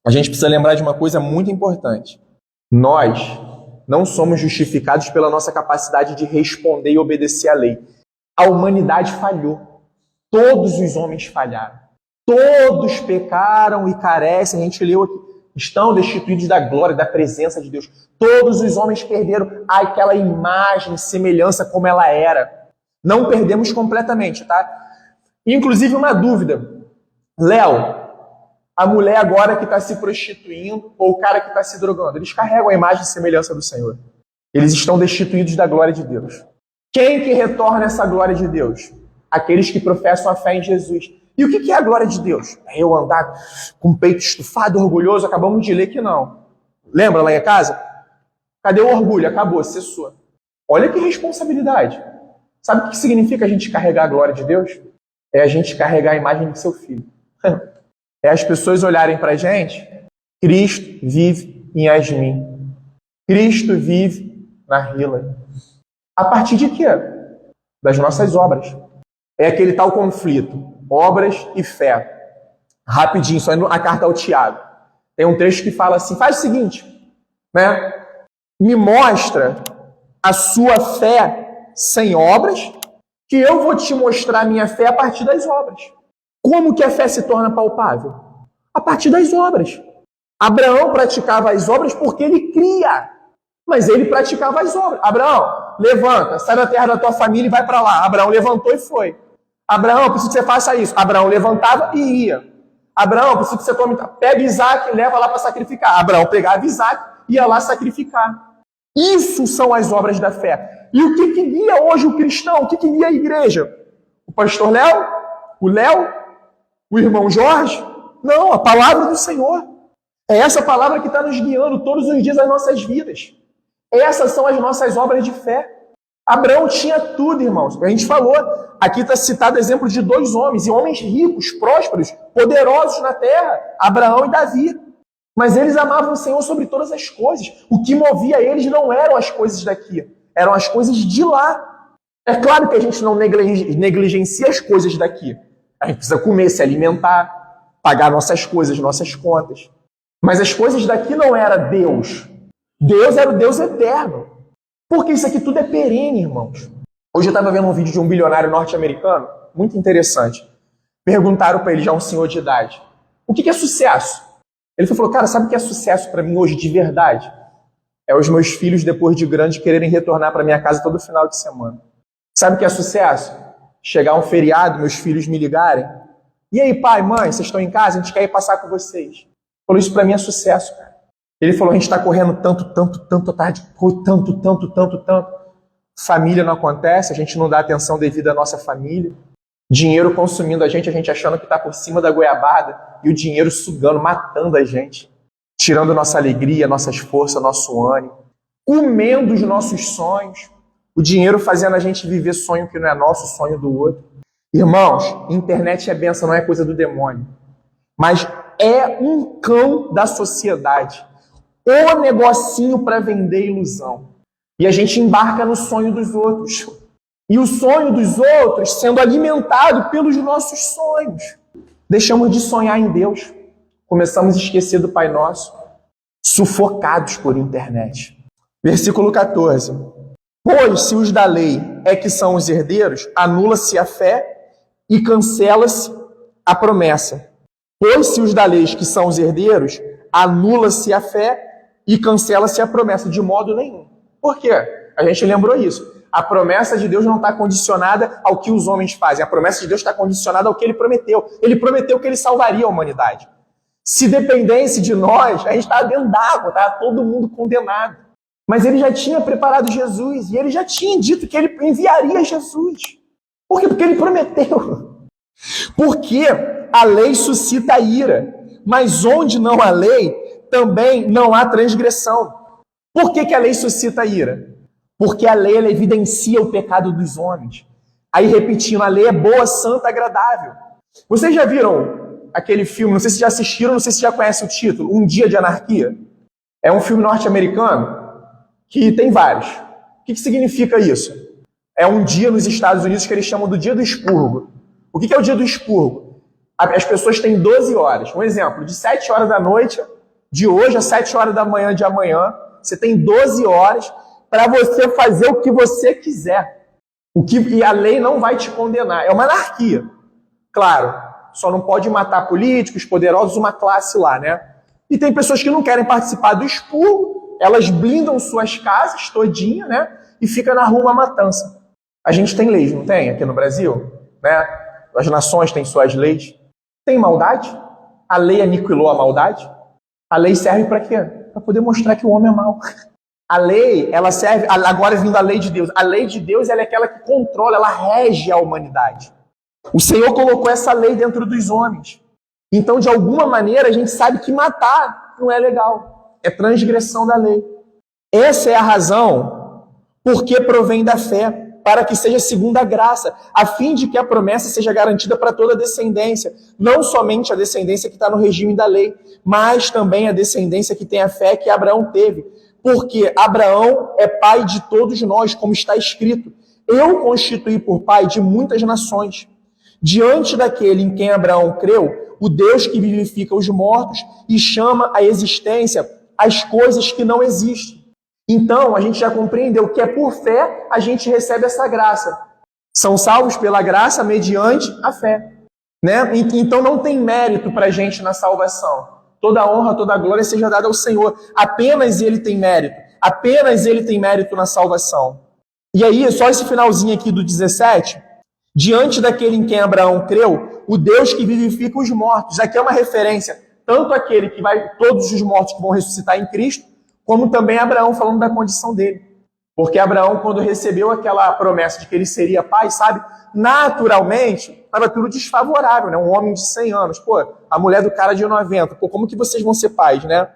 S1: a gente precisa lembrar de uma coisa muito importante. Nós não somos justificados pela nossa capacidade de responder e obedecer à lei. A humanidade falhou. Todos os homens falharam. Todos pecaram e carecem, a gente leu aqui, estão destituídos da glória, da presença de Deus. Todos os homens perderam aquela imagem, semelhança como ela era. Não perdemos completamente, tá? Inclusive uma dúvida. Léo, a mulher agora que está se prostituindo ou o cara que está se drogando, eles carregam a imagem e semelhança do Senhor. Eles estão destituídos da glória de Deus. Quem que retorna essa glória de Deus? Aqueles que professam a fé em Jesus. E o que é a glória de Deus? É eu andar com o peito estufado, orgulhoso? Acabamos de ler que não. Lembra lá em casa? Cadê o orgulho? Acabou, cessou. Olha que responsabilidade. Sabe o que significa a gente carregar a glória de Deus? É a gente carregar a imagem do seu filho. É as pessoas olharem para a gente, Cristo vive em Yasmin. Cristo vive na Hillary. A partir de quê? Das nossas obras. É aquele tal conflito, obras e fé. Rapidinho, só indo a carta ao Tiago. Tem um texto que fala assim, faz o seguinte, né? Me mostra a sua fé sem obras, que eu vou te mostrar a minha fé a partir das obras. Como que a fé se torna palpável? A partir das obras. Abraão praticava as obras porque ele cria, mas ele praticava as obras. Abraão, levanta, sai da terra da tua família e vai para lá. Abraão levantou e foi. Abraão, preciso que você faça isso. Abraão levantava e ia. Abraão, preciso que você tome, pega Isaac e leva lá para sacrificar. Abraão pegava Isaac e ia lá sacrificar. Isso são as obras da fé. E o que guia hoje o cristão? O que guia a igreja? O pastor Léo? O Léo? O irmão Jorge? Não, a palavra do Senhor. É essa palavra que está nos guiando todos os dias das nossas vidas. Essas são as nossas obras de fé. Abraão tinha tudo, irmãos. A gente falou, aqui está citado exemplo de 2 homens, e homens ricos, prósperos, poderosos na terra, Abraão e Davi. Mas eles amavam o Senhor sobre todas as coisas. O que movia eles não eram as coisas daqui, eram as coisas de lá. É claro que a gente não negligencia as coisas daqui. A gente precisa comer, se alimentar, pagar nossas coisas, nossas contas. Mas as coisas daqui não era Deus. Deus era o Deus eterno. Porque isso aqui tudo é perene, irmãos. Hoje eu estava vendo um vídeo de um bilionário norte-americano, muito interessante. Perguntaram para ele, já um senhor de idade, o que é sucesso? Ele falou, cara, sabe o que é sucesso para mim hoje de verdade? É os meus filhos, depois de grandes, quererem retornar para minha casa todo final de semana. Sabe o que é sucesso? Chegar um feriado, meus filhos me ligarem. E aí, pai, mãe, vocês estão em casa? A gente quer ir passar com vocês. Ele falou, isso para mim é sucesso, cara. Ele falou, a gente está correndo tanto, tarde, tanto. Família não acontece, a gente não dá atenção devida à nossa família. Dinheiro consumindo a gente achando que está por cima da goiabada, e o dinheiro sugando, matando a gente, tirando nossa alegria, nossas forças, nosso ânimo, comendo os nossos sonhos, o dinheiro fazendo a gente viver sonho que não é nosso, sonho do outro. Irmãos, internet é bênção, não é coisa do demônio, mas é um cão da sociedade, o negocinho para vender ilusão. E a gente embarca no sonho dos outros. E o sonho dos outros sendo alimentado pelos nossos sonhos. Deixamos de sonhar em Deus. Começamos a esquecer do Pai Nosso. Sufocados por internet. Versículo 14. Pois se os da lei é que são os herdeiros, anula-se a fé e cancela-se a promessa. Pois se os da lei que são os herdeiros, anula-se a fé e cancela-se a promessa. De modo nenhum. Por quê? A gente lembrou isso. A promessa de Deus não está condicionada ao que os homens fazem. A promessa de Deus está condicionada ao que Ele prometeu. Ele prometeu que Ele salvaria a humanidade. Se dependesse de nós, a gente estava dentro d'água, estava todo mundo condenado. Mas Ele já tinha preparado Jesus e Ele já tinha dito que Ele enviaria Jesus. Por quê? Porque Ele prometeu. Porque a lei suscita ira, mas onde não há lei, também não há transgressão. Por que a lei suscita ira? Porque a lei ela evidencia o pecado dos homens. Aí, repetindo, a lei é boa, santa, agradável. Vocês já viram aquele filme, não sei se já assistiram, não sei se já conhecem o título, Um Dia de Anarquia? É um filme norte-americano que tem vários. O que significa isso? É um dia nos Estados Unidos que eles chamam do Dia do Expurgo. O que é o Dia do Expurgo? As pessoas têm 12 horas. Um exemplo, de 7 horas da noite de hoje às 7 horas da manhã de amanhã, você tem 12 horas para você fazer o que você quiser. E a lei não vai te condenar. É uma anarquia. Claro, só não pode matar políticos, poderosos, uma classe lá, né? E tem pessoas que não querem participar do expurgo, elas blindam suas casas todinha, né? E fica na rua uma matança. A gente tem leis, não tem? Aqui no Brasil, né? As nações têm suas leis. Tem maldade? A lei aniquilou a maldade? A lei serve para quê? Para poder mostrar que o homem é mau. A lei, ela serve, agora vindo a lei de Deus. A lei de Deus ela é aquela que controla, ela rege a humanidade. O Senhor colocou essa lei dentro dos homens. Então, de alguma maneira, a gente sabe que matar não é legal. É transgressão da lei. Essa é a razão porque provém da fé, para que seja segundo a graça, a fim de que a promessa seja garantida para toda a descendência. Não somente a descendência que está no regime da lei, mas também a descendência que tem a fé que Abraão teve. Porque Abraão é pai de todos nós, como está escrito. Eu constituí por pai de muitas nações. Diante daquele em quem Abraão creu, o Deus que vivifica os mortos e chama à existência as coisas que não existem. Então, a gente já compreendeu que é por fé a gente recebe essa graça. São salvos pela graça mediante a fé. Né? Então não tem mérito para a gente na salvação. Toda a honra, toda a glória seja dada ao Senhor. Apenas Ele tem mérito. Apenas Ele tem mérito na salvação. E aí, só esse finalzinho aqui do 17. Diante daquele em quem Abraão creu, o Deus que vivifica os mortos. Aqui é uma referência, tanto àquele que vai, todos os mortos que vão ressuscitar em Cristo, como também Abraão falando da condição dele. Porque Abraão, quando recebeu aquela promessa de que ele seria pai, sabe, naturalmente, estava tudo desfavorável, né? Um homem de 100 anos, pô, a mulher do cara de 90, pô, como que vocês vão ser pais, né?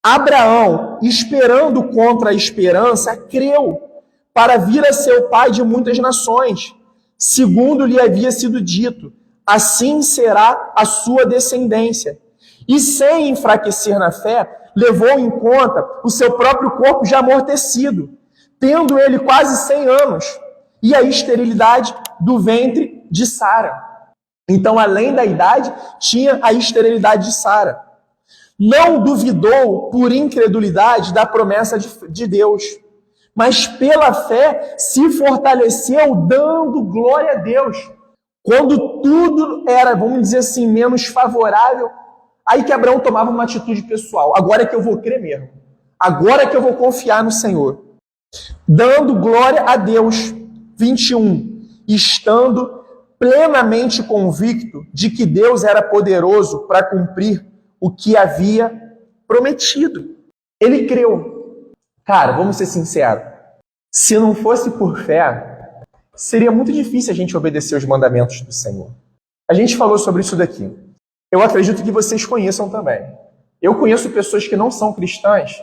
S1: Abraão, esperando contra a esperança, creu para vir a ser o pai de muitas nações, segundo lhe havia sido dito, assim será a sua descendência. E sem enfraquecer na fé, levou em conta o seu próprio corpo já amortecido, tendo ele quase 100 anos, e a esterilidade do ventre de Sara. Então, além da idade, tinha a esterilidade de Sara. Não duvidou por incredulidade da promessa de Deus, mas pela fé se fortaleceu, dando glória a Deus. Quando tudo era, vamos dizer assim, menos favorável, aí que Abraão tomava uma atitude pessoal. Agora é que eu vou crer mesmo. Agora é que eu vou confiar no Senhor. Dando glória a Deus. 21. Estando plenamente convicto de que Deus era poderoso para cumprir o que havia prometido. Ele creu. Cara, vamos ser sinceros. Se não fosse por fé, seria muito difícil a gente obedecer os mandamentos do Senhor. A gente falou sobre isso daqui. Eu acredito que vocês conheçam também. Eu conheço pessoas que não são cristãs,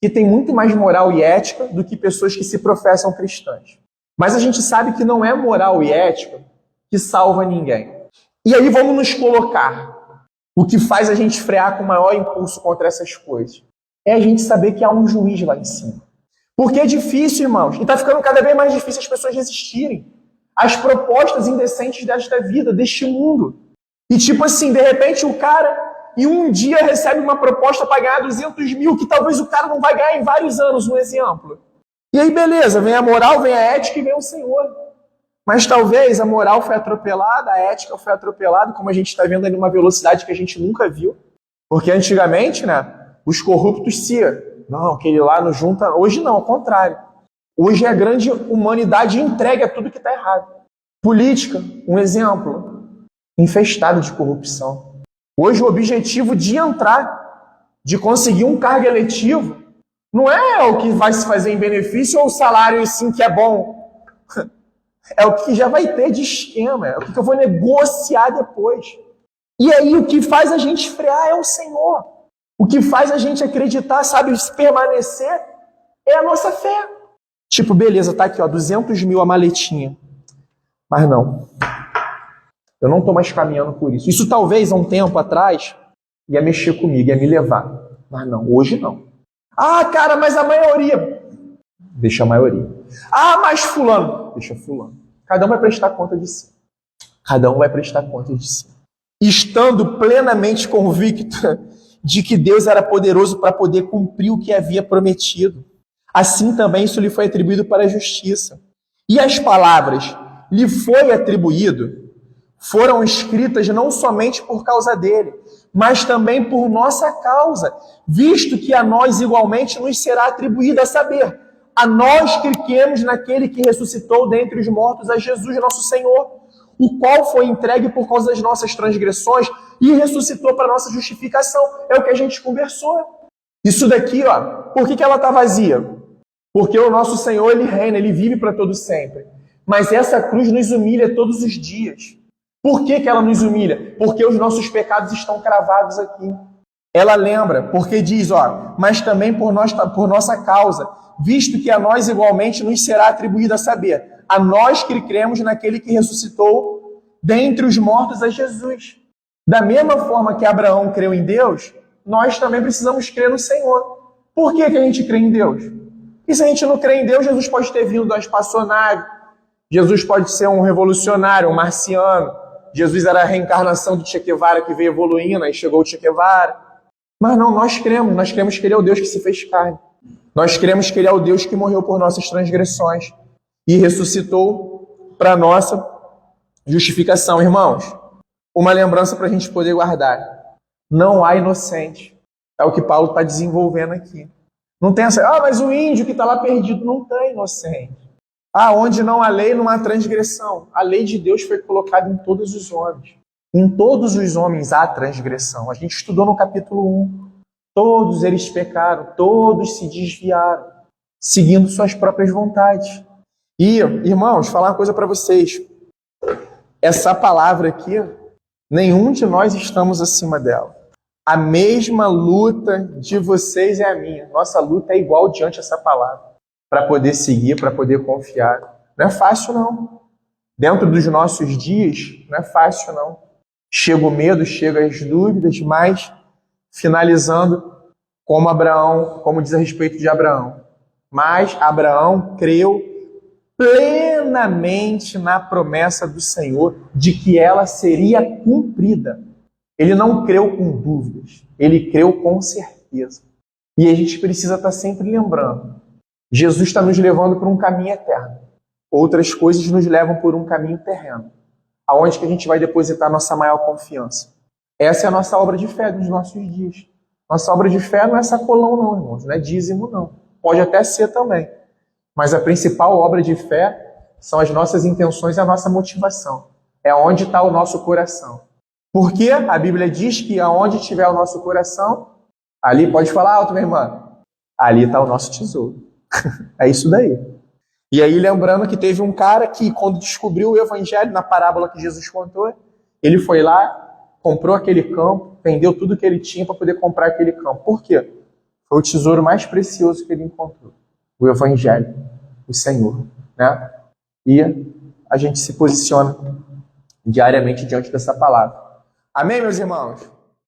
S1: que têm muito mais moral e ética do que pessoas que se professam cristãs. Mas a gente sabe que não é moral e ética que salva ninguém. E aí vamos nos colocar. O que faz a gente frear com maior impulso contra essas coisas é a gente saber que há um juiz lá em cima. Porque é difícil, irmãos, e está ficando cada vez mais difícil as pessoas resistirem às propostas indecentes desta vida, deste mundo. E tipo assim, de repente o cara em um dia recebe uma proposta para ganhar 200 mil, que talvez o cara não vai ganhar em vários anos, um exemplo. E aí beleza, vem a moral, vem a ética e vem o Senhor. Mas talvez a moral foi atropelada, a ética foi atropelada, como a gente está vendo aí numa velocidade que a gente nunca viu. Porque antigamente, né, os corruptos não, aquele lá não junta. Hoje não, ao contrário. Hoje é a grande humanidade entregue a tudo que está errado. Política, um exemplo, infestado de corrupção. Hoje o objetivo de entrar, de conseguir um cargo eletivo, não é o que vai se fazer em benefício ou o salário sim que é bom. É o que já vai ter de esquema, é o que eu vou negociar depois. E aí o que faz a gente frear é o Senhor. O que faz a gente acreditar, sabe, permanecer, é a nossa fé. Tipo, beleza, tá aqui, ó, 200 mil a maletinha. Mas não. Eu não tô mais caminhando por isso. Isso talvez há um tempo atrás ia mexer comigo, ia me levar. Mas não, hoje não. Ah, cara, mas a maioria. Deixa a maioria. Ah, mas fulano. Deixa fulano. Cada um vai prestar conta de si. Cada um vai prestar conta de si. Estando plenamente convicto de que Deus era poderoso para poder cumprir o que havia prometido. Assim também isso lhe foi atribuído para a justiça. E as palavras lhe foi atribuído foram escritas não somente por causa dele, mas também por nossa causa, visto que a nós igualmente nos será atribuída a saber, a nós que cremos naquele que ressuscitou dentre os mortos, a Jesus nosso Senhor, o qual foi entregue por causa das nossas transgressões e ressuscitou para nossa justificação. É o que a gente conversou. Isso daqui, ó, por que ela está vazia? Porque o nosso Senhor, ele reina, ele vive para todo sempre. Mas essa cruz nos humilha todos os dias. Por que ela nos humilha? Porque os nossos pecados estão cravados aqui. Ela lembra, porque diz, ó, mas também por nossa causa, visto que a nós igualmente nos será atribuído a saber, a nós que cremos naquele que ressuscitou dentre os mortos a Jesus. Da mesma forma que Abraão creu em Deus, nós também precisamos crer no Senhor. Por que a gente crê em Deus? E se a gente não crê em Deus, Jesus pode ter vindo da espaçonave, Jesus pode ser um revolucionário, um marciano, Jesus era a reencarnação do Che Guevara que veio evoluindo, aí chegou o Che Guevara. Mas não, nós cremos que Ele é o Deus que se fez carne. Nós cremos que Ele é o Deus que morreu por nossas transgressões e ressuscitou para nossa justificação. Irmãos, uma lembrança para a gente poder guardar. Não há inocente. É o que Paulo está desenvolvendo aqui. Não tem essa, mas o índio que está lá perdido não está inocente. Onde não há lei, não há transgressão. A lei de Deus foi colocada em todos os homens. Em todos os homens há transgressão. A gente estudou no capítulo 1. Todos eles pecaram, todos se desviaram, seguindo suas próprias vontades. E, irmãos, falar uma coisa para vocês. Essa palavra aqui, nenhum de nós estamos acima dela. A mesma luta de vocês é a minha. Nossa luta é igual diante dessa palavra, para poder seguir, para poder confiar. Não é fácil, não. Dentro dos nossos dias, não é fácil, não. Chega o medo, chega as dúvidas, mas, finalizando, como Abraão, como diz a respeito de Abraão. Mas Abraão creu plenamente na promessa do Senhor de que ela seria cumprida. Ele não creu com dúvidas, ele creu com certeza. E a gente precisa estar sempre lembrando, Jesus está nos levando por um caminho eterno. Outras coisas nos levam por um caminho terreno. Aonde que a gente vai depositar nossa maior confiança? Essa é a nossa obra de fé dos nossos dias. Nossa obra de fé não é sacolão não, irmãos, não é dízimo não. Pode até ser também. Mas a principal obra de fé são as nossas intenções e a nossa motivação. É onde está o nosso coração. Porque a Bíblia diz que aonde estiver o nosso coração, ali, pode falar alto, minha irmã, ali está o nosso tesouro. É isso daí. E aí, lembrando que teve um cara que, quando descobriu o evangelho, na parábola que Jesus contou, ele foi lá, comprou aquele campo, vendeu tudo que ele tinha para poder comprar aquele campo. Por quê? Foi o tesouro mais precioso que ele encontrou. O evangelho, o Senhor, né? E a gente se posiciona diariamente diante dessa palavra. Amém, meus irmãos?